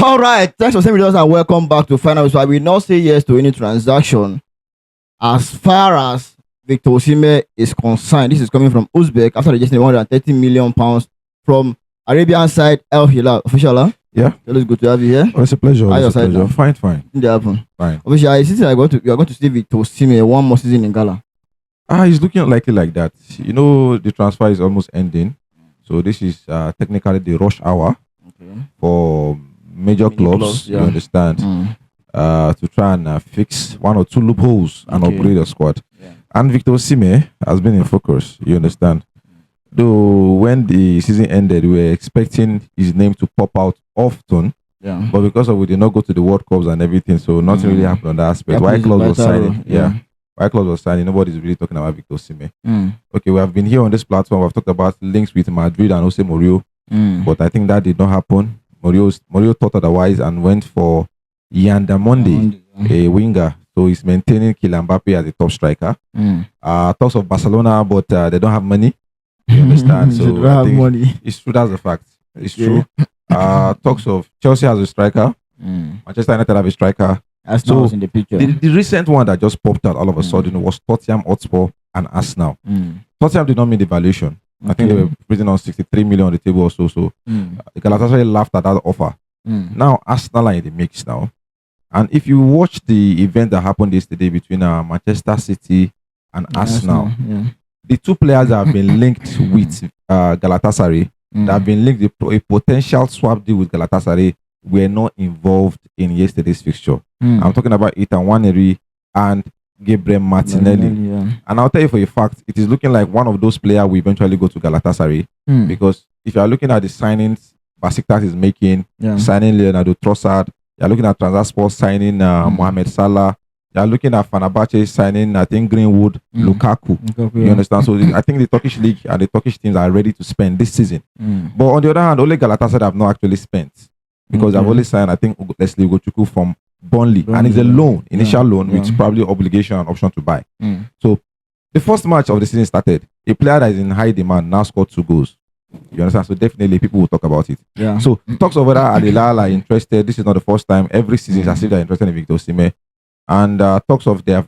All right, thanks for sending us and welcome back to Final. So I will not say yes to any transaction as far as Victor Osimhen is concerned. This is coming from Uzbek after rejecting 130 million pounds from Arabian side Al Hilal. Official, huh? Yeah. Always good to have you here. Oh, it's a pleasure. How It's a your side pleasure. now? Fine. What did happen? Fine. Official, I see you are going to see Victor Osimhen one more season in Gala. He's looking likely like that. You know, the transfer is almost ending. So this is technically the rush hour for major clubs, yeah. you understand, to try and fix one or two loopholes and upgrade the squad. Yeah. And Victor Osimhen has been in focus, you understand. Though when the season ended, we were expecting his name to pop out often, but because of we did not go to the World Cups and everything, so nothing really happened on that aspect. Why clause was signing? Why clause was signing? Nobody's really talking about Victor Osimhen. Okay, we have been here on this platform. We've talked about links with Madrid and Jose Mourinho, but I think that did not happen. Mourinho thought otherwise and went for Yandamonde, a winger. So he's maintaining Kylian Mbappe as a top striker. Talks of Barcelona, but they don't have money. You understand? So they don't have money. It's true. That's a fact. It's true. Talks of Chelsea has a striker. Manchester United have a striker. Arsenal was in the picture. The recent one that just popped out all of a sudden was Tottenham Hotspur and Arsenal. Tottenham did not meet the valuation. I think they were bidding on 63 million on the table or so. So Galatasaray laughed at that offer. Now Arsenal are in the mix now. And if you watch the event that happened yesterday between Manchester City and Arsenal, the two players that have been linked with Galatasaray, that have been linked to a potential swap deal with Galatasaray, were not involved in yesterday's fixture. I'm talking about Ethan Nwaneri and Gabriel Martinelli. And I'll tell you for a fact, it is looking like one of those players will eventually go to Galatasaray. Because if you are looking at the signings Besiktas is making, signing Leonardo Trossard, you are looking at Transasport signing Mohamed Salah, you are looking at Fenerbahce signing, I think, Greenwood, Lukaku. You understand? So I think the Turkish league and the Turkish teams are ready to spend this season. But on the other hand, only Galatasaray have not actually spent. Because I've only signed, I think, Leslie Ugochukwu from Burnley, and it's a loan, initial loan, with probably obligation and option to buy. So the first match of the season started. A player that is in high demand now scored 2 goals. You understand? So definitely people will talk about it. So talks of whether Al Hilal are interested. This is not the first time. Every season it's as if they're interested in Victor Osimhen. And talks of the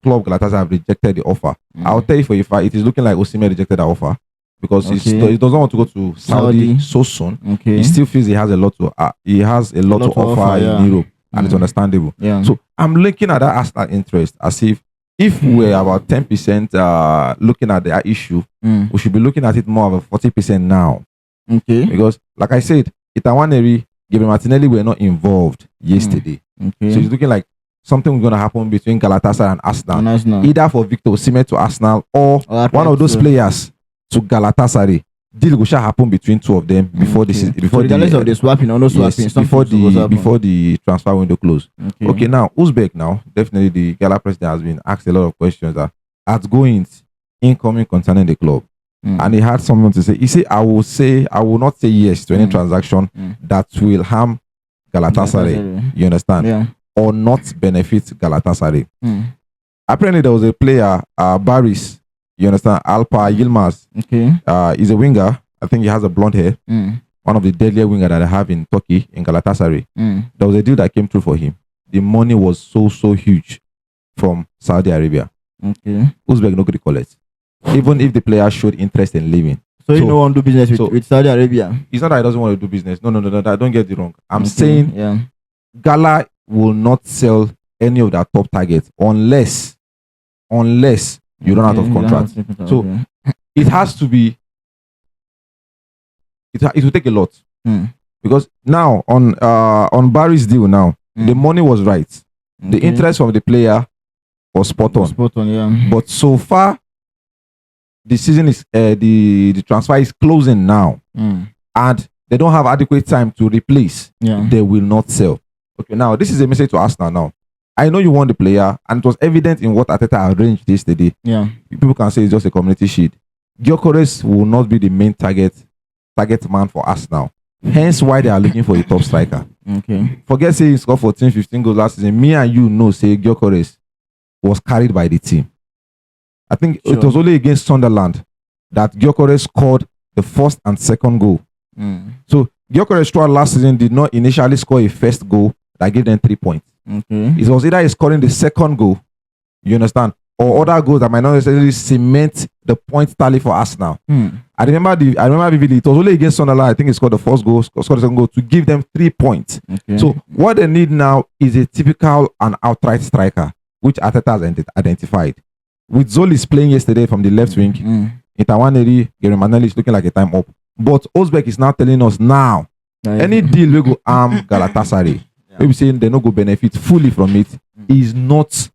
club Galatasaray have rejected the offer. I'll tell you for a fact, it is looking like Osimhen rejected that offer. Because he doesn't want to go to Saudi so soon. He still feels he has a lot to offer in Europe, and it's understandable. So I'm looking at that Arsenal interest as if we're about 10% looking at the issue, we should be looking at it more of a 40% now. Because like I said, Ethan Nwaneri, Gabriel Martinelli were not involved yesterday. So it's looking like something going to happen between Galatasaray and Arsenal. Either for Victor Osimhen to Arsenal or one of those players to Galatasaray. Deal will happen between two of them before the transfer window close. Okay, now Uzbek now definitely the Gala president has been asked a lot of questions that outgoings incoming concerning the club, and he had something to say. He said, "I will not say yes to any transaction that will harm Galatasaray. You understand? Or not benefit Galatasaray." Apparently, there was a player, Baris. You understand? Alpa Yilmaz. He's a winger. I think he has a blonde hair. One of the deadlier winger that I have in Turkey, in Galatasaray. There was a deal that came through for him. The money was so huge from Saudi Arabia. Uzbek no could collect. Even if the player showed interest in leaving. So you don't want to do business with Saudi Arabia? It's not that he doesn't want to do business. No. Don't get it wrong. I'm saying Gala will not sell any of their top targets unless you run out of contract. So it has to be. It will take a lot because now on Barry's deal now the money was right. The interest from the player was spot on. But so far, the season is the transfer is closing now, and they don't have adequate time to replace. They will not sell. Okay, now this is a message to Arsenal now. I know you want the player, and it was evident in what Arteta arranged yesterday. People can say it's just a community shield. Gyökeres will not be the main target man for Arsenal. Hence why they are looking for a top striker. Forget saying he scored 14, 15 goals last season. Me and you know, say Gyökeres was carried by the team. I think Sure. it was only against Sunderland that Gyökeres scored the first and second goal. So Gyökeres throughout last season did not initially score a first goal that gave them 3 points. Okay. It was either scoring the second goal, you understand, or other goals that might not necessarily cement the point tally for Arsenal. I remember vividly. It was only against Sunderland. I think he scored the first goal, scored the second goal to give them 3 points. Okay. So what they need now is a typical and outright striker, which Arteta has identified. With Zolis playing yesterday from the left wing, Itawaneri, Gary Manelli is looking like a time up. But Uzbek is now telling us now, any deal we go arm Galatasaray, maybe saying they no go benefit fully from it, is not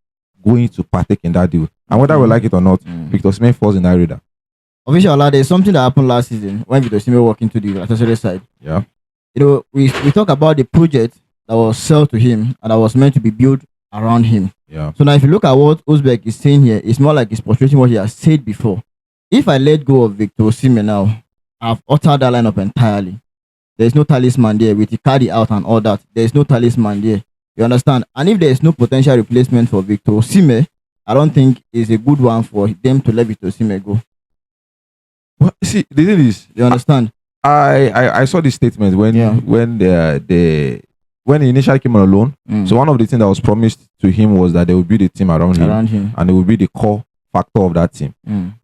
going to partake in that deal. And whether we like it or not, Victor Osimhen falls in that radar. Officially, there's something that happened last season when Victor Osimhen walked into the Galatasaray side. Yeah. You know, we talk about the project that was sold to him and that was meant to be built around him. Yeah. So now if you look at what Uzbek is saying here, it's more like he's portraying what he has said before. If I let go of Victor Osimhen now, I've altered that lineup entirely. There's no talisman there with Icardi out and all that. There's no talisman there. You understand? And if there's no potential replacement for Victor Osimhen, I don't think it's a good one for them to let Victor Osimhen go. Well, see, the thing is, You understand? I saw this statement when he initially came on loan. So one of the things that was promised to him was that they would build a team around him, and it would be the core factor of that team.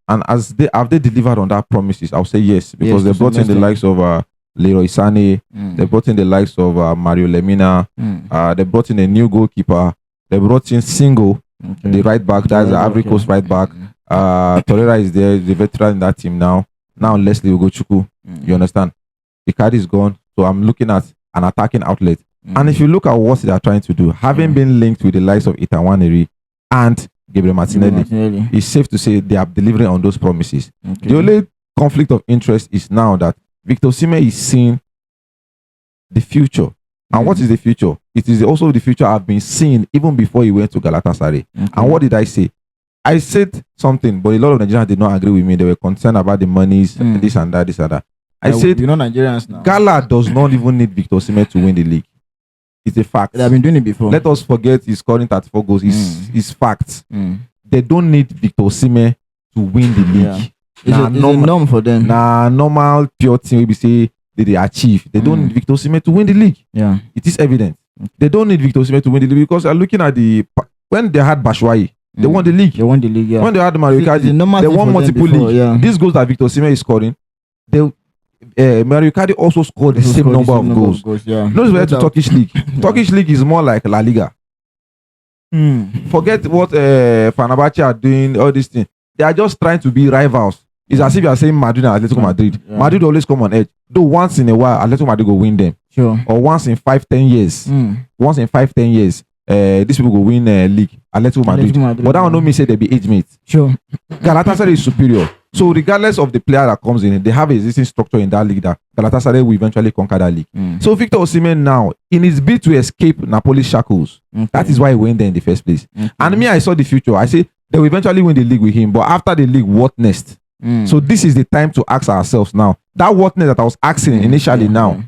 And as they delivered on that promises, I'll say yes, because they brought in the likes of Leroy Sané, they brought in the likes of Mario Lemina, they brought in a new goalkeeper, they brought in Singo, the right back, that's the Ivory Coast right back. Torreira is there, the veteran in that team now. Now Leslie Ugochukwu, you understand? Icardi is gone, so I'm looking at an attacking outlet. And if you look at what they are trying to do, having been linked with the likes of Itawaneri and Gabriel Martinelli, it's safe to say they are delivering on those promises. The only conflict of interest is now that Victor Osimhen is seeing the future. And what is the future? It is also the future I've been seeing even before he went to Galatasaray. And what did I say? I said something, but a lot of Nigerians did not agree with me. They were concerned about the monies, this and that, this and that. I said, you know, Nigerians now. Gala does not even need Victor Osimhen to win the league. It's a fact. They have been doing it before. Let us forget he's scoring 34 goals. It's facts. They don't need Victor Osimhen to win the league. It's a norm for them. Normal pure team we say they achieve. They don't need Victor Osimhen to win the league. Yeah. It is evident. They don't need Victor Osimhen to win the league because they're looking at when they had Bashwai, they won the league. They won the league, yeah. When they had Mario Icardi, they won multiple leagues. Yeah. These goals that Victor Osimhen is scoring, Mario Icardi also scored the same number of goals. Yeah. Notice we're to Turkish league. Turkish league is more like La Liga. Forget what Fenerbahce are doing, all these things. They are just trying to be rivals. It's as if you are saying Madrid and Atletico Madrid. Yeah. Madrid always come on edge. Though once in a while, Atletico Madrid go win them. Sure. Or once in 5-10 years. Once in 5-10 years, these people go win league. Atletico Madrid. But that one don't mean say they be age mates. Sure. Galatasaray is superior. So regardless of the player that comes in, they have an existing structure in that league that Galatasaray will eventually conquer that league. So Victor Osimhen now, in his bid to escape Napoli's shackles, that is why he went there in the first place. And me, I saw the future. I say they will eventually win the league with him. But after the league, what next? So this is the time to ask ourselves now. That what next that I was asking initially now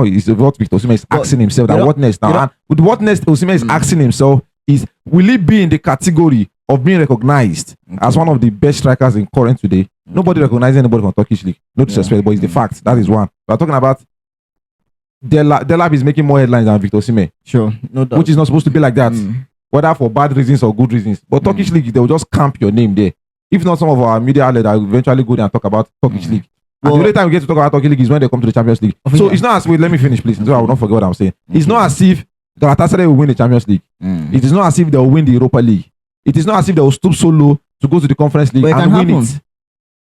is what Victor Osimhen is asking himself. That what next now? And with what next Osimhen is asking himself is, will he be in the category of being recognized as one of the best strikers in current today? Nobody recognizes anybody from Turkish league. No disrespect, but it's the fact. That is one. We're talking about Delap is making more headlines than Victor Osimhen. Sure, no doubt. Which is not supposed to be like that. Whether for bad reasons or good reasons. But Turkish league, they will just camp your name there. If not, some of our media outlets will eventually go there and talk about Turkish league. And the only time we get to talk about Turkish league is when they come to the Champions League. So it's not as wait, let me finish, please. So I will not forget what I'm saying. It's not as if Galatasaray will win the Champions League. It is not as if they will win the Europa League. It is not as if they will stoop so low to go to the Conference League and win it.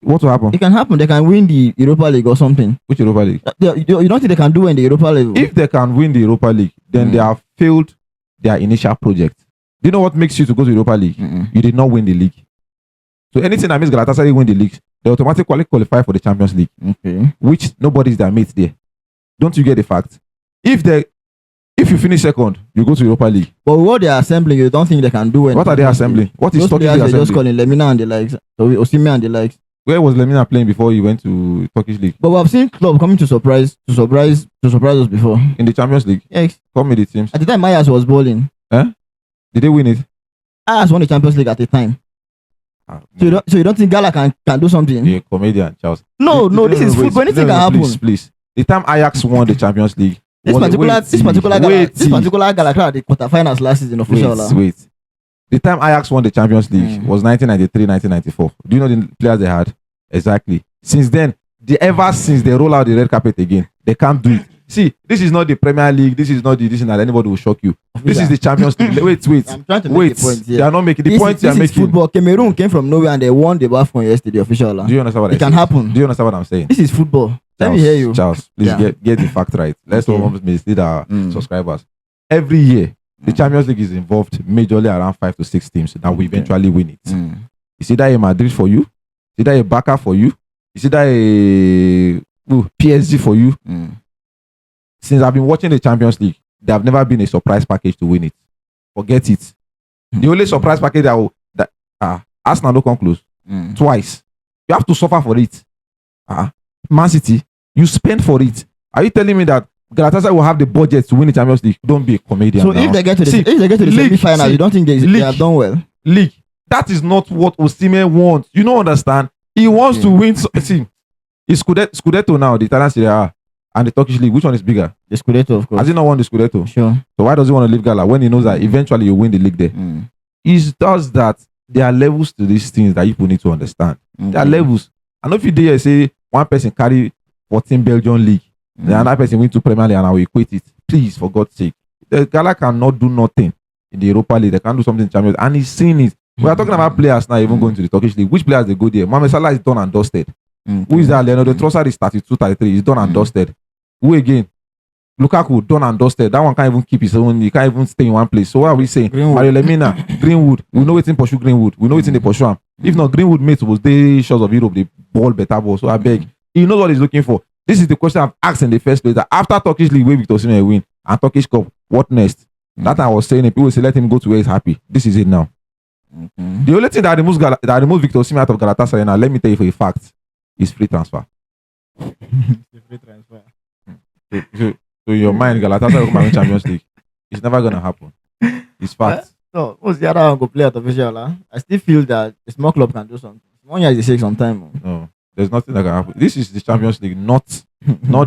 What will happen? It can happen. They can win the Europa League or something. Which Europa League? You don't think they can do in the Europa League? If they can win the Europa League, then they have failed their initial project. Do you know what makes you to go to the Europa League? You did not win the league. So anything that means Galatasaray win the league, they automatically qualify for the Champions League. Which nobody's their mate there. Don't you get the fact? If you finish second, you go to Europa League. But what they are assembling, you don't think they can do anything? What are they assembling? What is Turkish assembling? assembling? Just calling Lemina and the likes, Osimhen and the likes. Where was Lemina playing before he went to Turkish league? But we have seen club coming to surprise us before. In the Champions League? Yes. Come with the teams. At the time, Ayas was bowling. Did they win it? Ayas won the Champions League at the time. So you don't think Gala can do something? You're a comedian, Charles. No, this is football. Anything can happen. Please. The time Ajax won the Champions League. This particular Galatasaray the quarterfinals last season official. Wait. The time Ajax won the Champions League was 1993, 1994. Do you know the players they had? Exactly. Since then, ever since they roll out the red carpet again, they can't do it. See, this is not the Premier League. This is not this that anybody will shock you. This is the Champions League. Wait. I'm trying to make the point here. They are not making the point. They are making. Football. Cameroon came from nowhere and they won the BAFCON yesterday official. Do you understand what it can happen? Do you understand what I'm saying? This is football. Let me hear you. Charles, please get the fact right. Let's not mislead our subscribers. Every year, the Champions League is involved majorly around 5 to 6 teams that will eventually win it. Is either a Madrid for you, is either a Barca for you, is either a PSG for you. Since I've been watching the Champions League, there have never been a surprise package to win it. Forget it. The only surprise package that Arsenal don't come close twice. You have to suffer for it. Man City, you spend for it. Are you telling me that Galatasaray will have the budget to win the Champions League? Don't be a comedian. So if they get to the semi-final, you don't think they have done well? League. That is not what Osimhen wants. You don't understand. He wants to win. See, it's Scudetto now, the Italian Serie A, and the Turkish League. Which one is bigger? The Scudetto, of course. Has he not won the Scudetto? Sure. So why does he want to leave Gala when he knows that eventually you win the league there? He does that. There are levels to these things that people need to understand. There are levels. And if you dare say one person carry 14 Belgian league, the another person win 2 Premier League and I will equate it. Please, for God's sake. The Gala cannot do nothing in the Europa League. They can't do something in Champions. And he's seen it. We are talking about players now even going to the Turkish League. Which players they go there? Mohamed Salah is done and dusted. Who is that? Leonardo Trossard is 32, 33. He's done and dusted. Who again? Lukaku, done and dusted. That one can't even keep his own. He can't even stay in one place. So what are we saying? Mario Lemina, Greenwood. We know it's in pursue Greenwood. We know it's in the pursue him. If not, Greenwood mates was the shores of Europe. They ball better ball. So I beg. He knows what he's looking for. This is the question I've asked in the first place. That after Turkish League, where Victor Osimhen win and Turkish Cup, what next? That I was saying, if people say let him go to where he's happy. This is it now. The only thing that removes Victor Osimhen out of Galatasaray now, let me tell you for a fact, is free transfer. Free transfer. So in your mind, Galatasaray will win Champions League. It's never gonna happen. It's fact. So what's the other one go play at official? I still feel that a small club can do something. 1 year is a shake sometime. No, there's nothing that can happen. This is the Champions League, not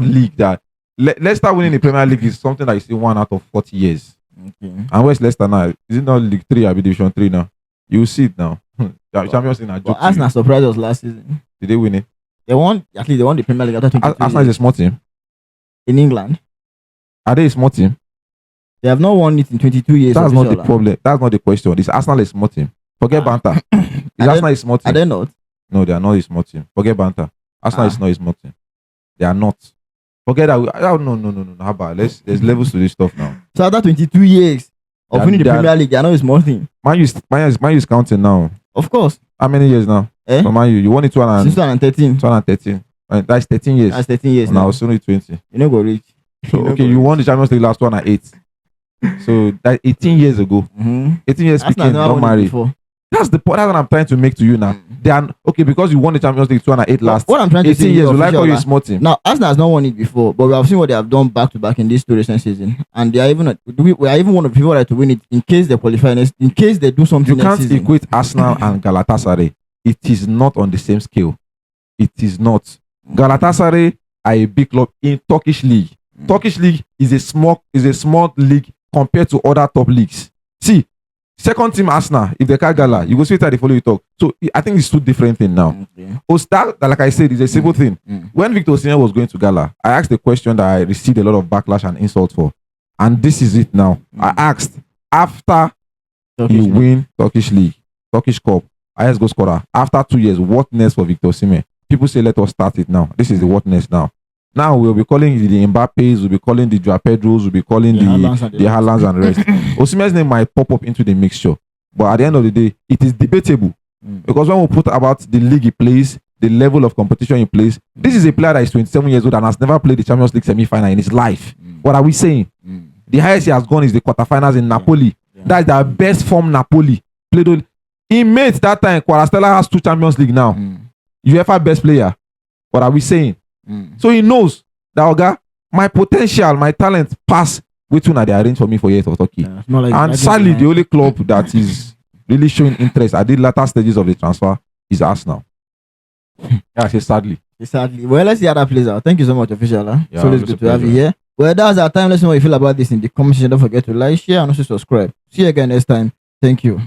league that. Leicester winning the Premier League is something that is still 1 out of 40 years. Okay. And where's Leicester now? Is it not League 3 or Division 3 now? You will see it now. Champions League are joke. Arsenal surprised us last season. Did they win it? They won the Premier League after 22 Arsenal is a small team. In England. Are they a small team? They have not won it in 22 years. That's not the problem. That's not the question. Is Arsenal a small team? Forget banter. Is Arsenal a small team? Are they not? No, they are not a small team. Forget banter. Arsenal is not a small team. They are not. Forget that. No. How about there's levels to this stuff now. So after 22 years of winning the Premier League, they are not a small thing. Man U is counting now. Of course. How many years now? For Man U, you won it since 2013. 2013. That's 13 years. That's 13 years. Now it's only 20. You know go reach. So, okay, you won the Champions League last 2008. So that's 18 years ago. 18 years speaking, don't marry. That's the point that I'm trying to make to you now. They are okay because you won the Champions League 2008 last. What I'm trying to say 18 years, you like call you a small team. Now, Arsenal has not won it before, but we have seen what they have done back to back in this 2 recent season, and they are even we are even one of the people that to win it in case they qualify in case they do something. You can't equate Arsenal and Galatasaray. It is not on the same scale. It is not. Galatasaray are a big club in Turkish league. Turkish league is a small league compared to other top leagues. See, second team Arsenal, if they can't Gala, you go straight at the follow you talk. So I think it's 2 different things now. That, like I said, is a simple thing. When Victor Osimhen was going to Gala, I asked a question that I received a lot of backlash and insult for. And this is it now. I asked, after you win Turkish league, Turkish Cup, highest goal scorer, after 2 years, what next for Victor Osimhen? People say, let us start it now. This is the what next now. Now we'll be calling the Mbappes, we'll be calling the Joao Pedros, we'll be calling the Haalands and the rest. Osimhen's name might pop up into the mixture, but at the end of the day, it is debatable because when we put about the league he plays, the level of competition he plays, this is a player that is 27 years old and has never played the Champions League semi-final in his life. What are we saying? The highest he has gone is the quarterfinals in Napoli. That's the best form Napoli played. He made that time. Kvaratskhelia has 2 Champions League now. UEFA best player. What are we saying? So he knows that Oga, my potential, my talent pass which one they arrange for me for years of Turkey. And sadly, the only club that is really showing interest at the latter stages of the transfer is Arsenal. Yeah, I say sadly. Sadly. Well, let's see how that plays out. Thank you so much, official. Yeah, So it's good to have you pleasure. here. Well, that's our time. Let us know what you feel about this in the comment section. Don't forget to like, share, and also subscribe. See you again next time. Thank you.